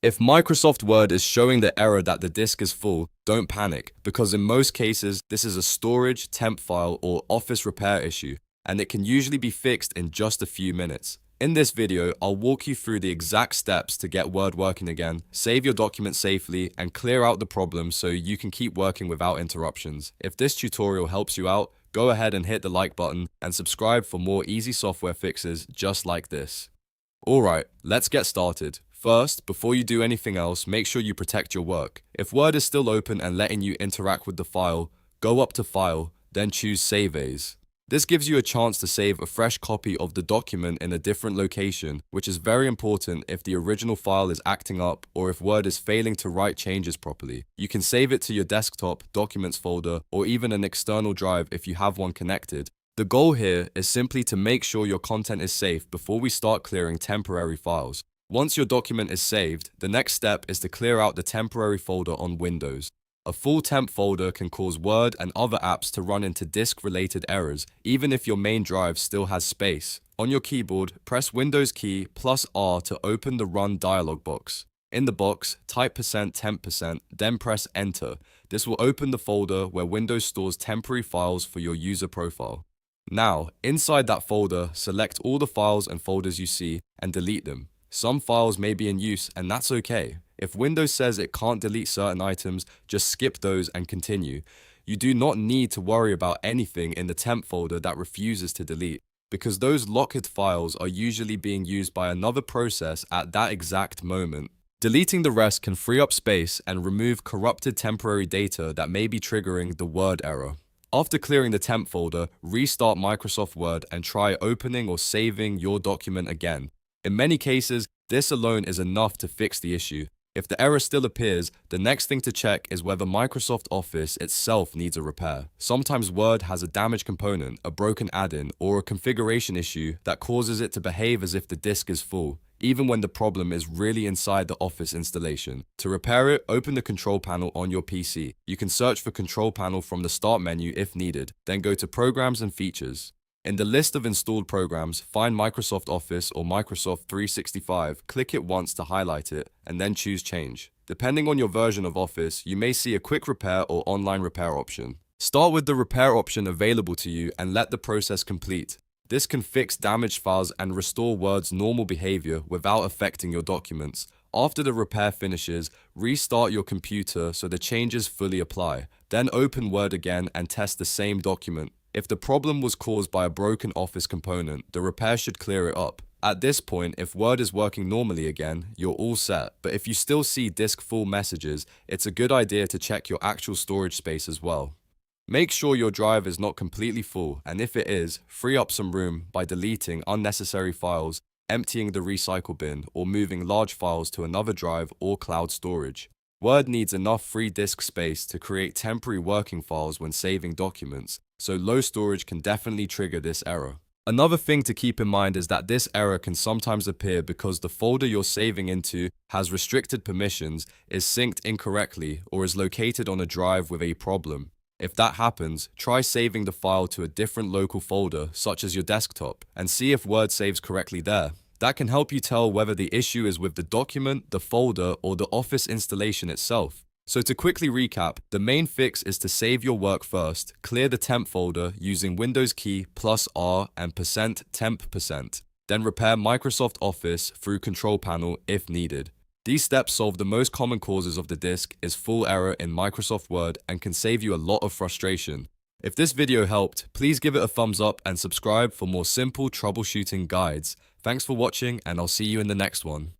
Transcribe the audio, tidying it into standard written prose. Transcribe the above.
If Microsoft Word is showing the error that the disk is full, don't panic, because in most cases, this is a storage, temp file, or office repair issue, and it can usually be fixed in just a few minutes. In this video, I'll walk you through the exact steps to get Word working again, save your document safely, and clear out the problem so you can keep working without interruptions. If this tutorial helps you out, go ahead and hit the like button and subscribe for more easy software fixes just like this. Alright, let's get started. First, before you do anything else, make sure you protect your work. If Word is still open and letting you interact with the file, go up to File, then choose Save As. This gives you a chance to save a fresh copy of the document in a different location, which is very important if the original file is acting up or if Word is failing to write changes properly. You can save it to your desktop, Documents folder, or even an external drive if you have one connected. The goal here is simply to make sure your content is safe before we start clearing temporary files. Once your document is saved, the next step is to clear out the temporary folder on Windows. A full temp folder can cause Word and other apps to run into disk-related errors, even if your main drive still has space. On your keyboard, press Windows key plus R to open the Run dialog box. In the box, type %temp%, then press Enter. This will open the folder where Windows stores temporary files for your user profile. Now, inside that folder, select all the files and folders you see and delete them. Some files may be in use, and that's okay. If Windows says it can't delete certain items, just skip those and continue. You do not need to worry about anything in the temp folder that refuses to delete, because those locked files are usually being used by another process at that exact moment. Deleting the rest can free up space and remove corrupted temporary data that may be triggering the Word error. After clearing the temp folder, restart Microsoft Word and try opening or saving your document again. In many cases, this alone is enough to fix the issue. If the error still appears, the next thing to check is whether Microsoft Office itself needs a repair. Sometimes Word has a damaged component, a broken add-in, or a configuration issue that causes it to behave as if the disk is full, even when the problem is really inside the Office installation. To repair it, open the control panel on your PC. You can search for Control Panel from the Start menu if needed, then go to Programs and Features. In the list of installed programs, find Microsoft Office or Microsoft 365, click it once to highlight it, and then choose Change. Depending on your version of Office, you may see a quick repair or online repair option. Start with the repair option available to you and let the process complete. This can fix damaged files and restore Word's normal behavior without affecting your documents. After the repair finishes, restart your computer so the changes fully apply. Then open Word again and test the same document. If the problem was caused by a broken Office component, the repair should clear it up. At this point, if Word is working normally again, you're all set. But if you still see disk full messages, it's a good idea to check your actual storage space as well. Make sure your drive is not completely full, and if it is, free up some room by deleting unnecessary files, emptying the recycle bin, or moving large files to another drive or cloud storage. Word needs enough free disk space to create temporary working files when saving documents, so low storage can definitely trigger this error. Another thing to keep in mind is that this error can sometimes appear because the folder you're saving into has restricted permissions, is synced incorrectly, or is located on a drive with a problem. If that happens, try saving the file to a different local folder, such as your desktop, and see if Word saves correctly there. That can help you tell whether the issue is with the document, the folder, or the Office installation itself. So to quickly recap, the main fix is to save your work first, clear the temp folder using Windows key plus R and %temp%, then repair Microsoft Office through Control Panel if needed. These steps solve the most common causes of the disk is full error in Microsoft Word and can save you a lot of frustration. If this video helped, please give it a thumbs up and subscribe for more simple troubleshooting guides. Thanks for watching, and I'll see you in the next one.